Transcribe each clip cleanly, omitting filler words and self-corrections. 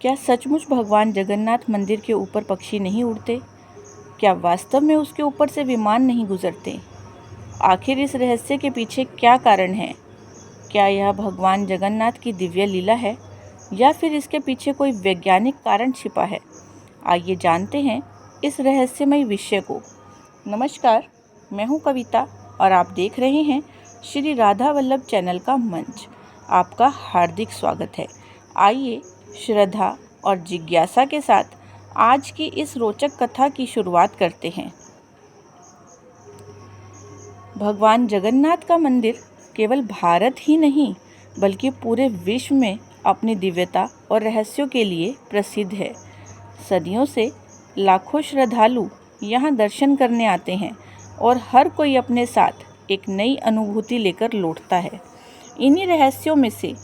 क्या सचमुच भगवान जगन्नाथ मंदिर के ऊपर पक्षी नहीं उड़ते? क्या वास्तव में उसके ऊपर से विमान नहीं गुजरते? आखिर इस रहस्य के पीछे क्या कारण है? क्या यह भगवान जगन्नाथ की दिव्य लीला है या फिर इसके पीछे कोई वैज्ञानिक कारण छिपा है? आइए जानते हैं इस रहस्यमय विषय को। नमस्कार, मैं हूं कविता और आप देख रहे हैं श्री राधा वल्लभ चैनल का मंच। आपका हार्दिक स्वागत है। आइए श्रद्धा और जिज्ञासा के साथ आज की इस रोचक कथा की शुरुआत करते हैं। भगवान जगन्नाथ का मंदिर केवल भारत ही नहीं बल्कि पूरे विश्व में अपनी दिव्यता और रहस्यों के लिए प्रसिद्ध है। सदियों से लाखों श्रद्धालु यहाँ दर्शन करने आते हैं और हर कोई अपने साथ एक नई अनुभूति लेकर लौटता है। इन्हीं रहस्यों में से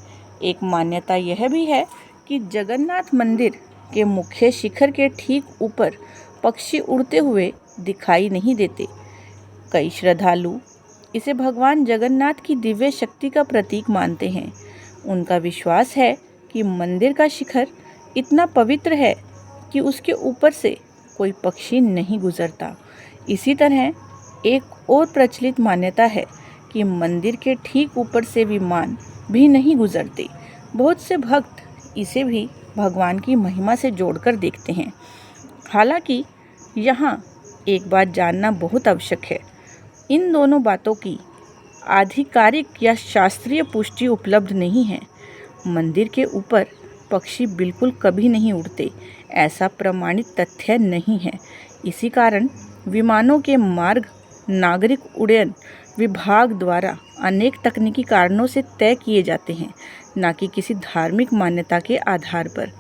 एक मान्यता यह भी है कि जगन्नाथ मंदिर के मुख्य शिखर के ठीक ऊपर पक्षी उड़ते हुए दिखाई नहीं देते। कई श्रद्धालु इसे भगवान जगन्नाथ की दिव्य शक्ति का प्रतीक मानते हैं। उनका विश्वास है कि मंदिर का शिखर इतना पवित्र है कि उसके ऊपर से कोई पक्षी नहीं गुजरता। इसी तरह एक और प्रचलित मान्यता है कि मंदिर के ठीक ऊपर से विमान भी नहीं गुजरते। बहुत से भक्त इसे भी भगवान की महिमा से जोड़कर देखते हैं। हालांकि यहाँ एक बात जानना बहुत आवश्यक है। इन दोनों बातों की आधिकारिक या शास्त्रीय पुष्टि उपलब्ध नहीं है। मंदिर के ऊपर पक्षी बिल्कुल कभी नहीं उड़ते, ऐसा प्रमाणित तथ्य नहीं है। इसी कारण विमानों के मार्ग नागरिक उड्डयन विभाग द्वारा अनेक तकनीकी कारणों से तय किए जाते हैं, न कि किसी धार्मिक मान्यता के आधार पर।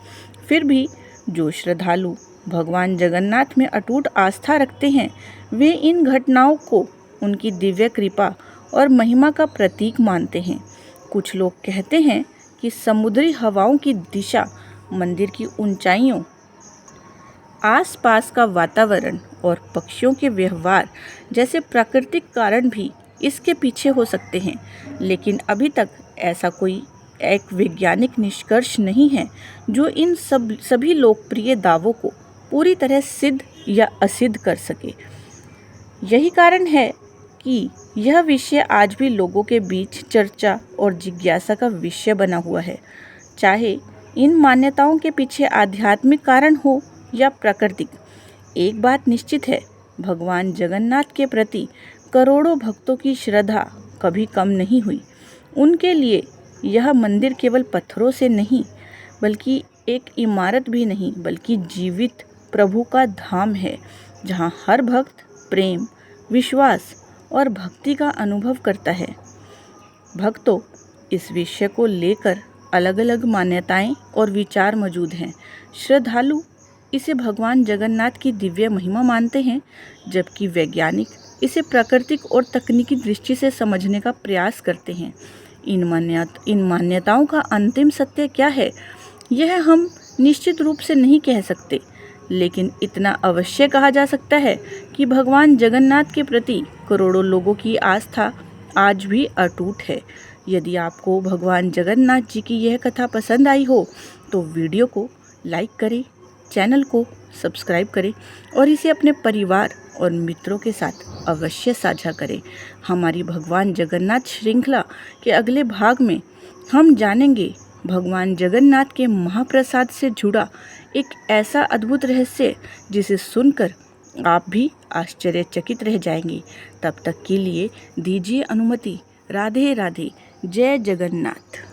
फिर भी जो श्रद्धालु भगवान जगन्नाथ में अटूट आस्था रखते हैं, वे इन घटनाओं को उनकी दिव्य कृपा और महिमा का प्रतीक मानते हैं। कुछ लोग कहते हैं कि समुद्री हवाओं की दिशा, मंदिर की ऊंचाइयों, आसपास का वातावरण और पक्षियों के व्यवहार जैसे प्राकृतिक कारण भी इसके पीछे हो सकते हैं। लेकिन अभी तक ऐसा कोई एक वैज्ञानिक निष्कर्ष नहीं है जो इन सभी लोकप्रिय दावों को पूरी तरह सिद्ध या असिद्ध कर सके। यही कारण है कि यह विषय आज भी लोगों के बीच चर्चा और जिज्ञासा का विषय बना हुआ है। चाहे इन मान्यताओं के पीछे आध्यात्मिक कारण हो या प्राकृतिक, एक बात निश्चित है, भगवान जगन्नाथ के प्रति करोड़ों भक्तों की श्रद्धा कभी कम नहीं हुई। उनके लिए यह मंदिर केवल पत्थरों से नहीं बल्कि एक इमारत भी नहीं बल्कि जीवित प्रभु का धाम है, जहाँ हर भक्त प्रेम, विश्वास और भक्ति का अनुभव करता है। भक्तों, इस विषय को लेकर अलग अलग मान्यताएं और विचार मौजूद हैं। श्रद्धालु इसे भगवान जगन्नाथ की दिव्य महिमा मानते हैं, जबकि वैज्ञानिक इसे प्राकृतिक और तकनीकी दृष्टि से समझने का प्रयास करते हैं। इन मान्यताओं का अंतिम सत्य क्या है, यह हम निश्चित रूप से नहीं कह सकते, लेकिन इतना अवश्य कहा जा सकता है कि भगवान जगन्नाथ के प्रति करोड़ों लोगों की आस्था आज भी अटूट है। यदि आपको भगवान जगन्नाथ जी की यह कथा पसंद आई हो तो वीडियो को लाइक करें, चैनल को सब्सक्राइब करें और इसे अपने परिवार और मित्रों के साथ अवश्य साझा करें। हमारी भगवान जगन्नाथ श्रृंखला के अगले भाग में हम जानेंगे भगवान जगन्नाथ के महाप्रसाद से जुड़ा एक ऐसा अद्भुत रहस्य जिसे सुनकर आप भी आश्चर्यचकित रह जाएंगे। तब तक के लिए दीजिए अनुमति। राधे राधे। जय जगन्नाथ।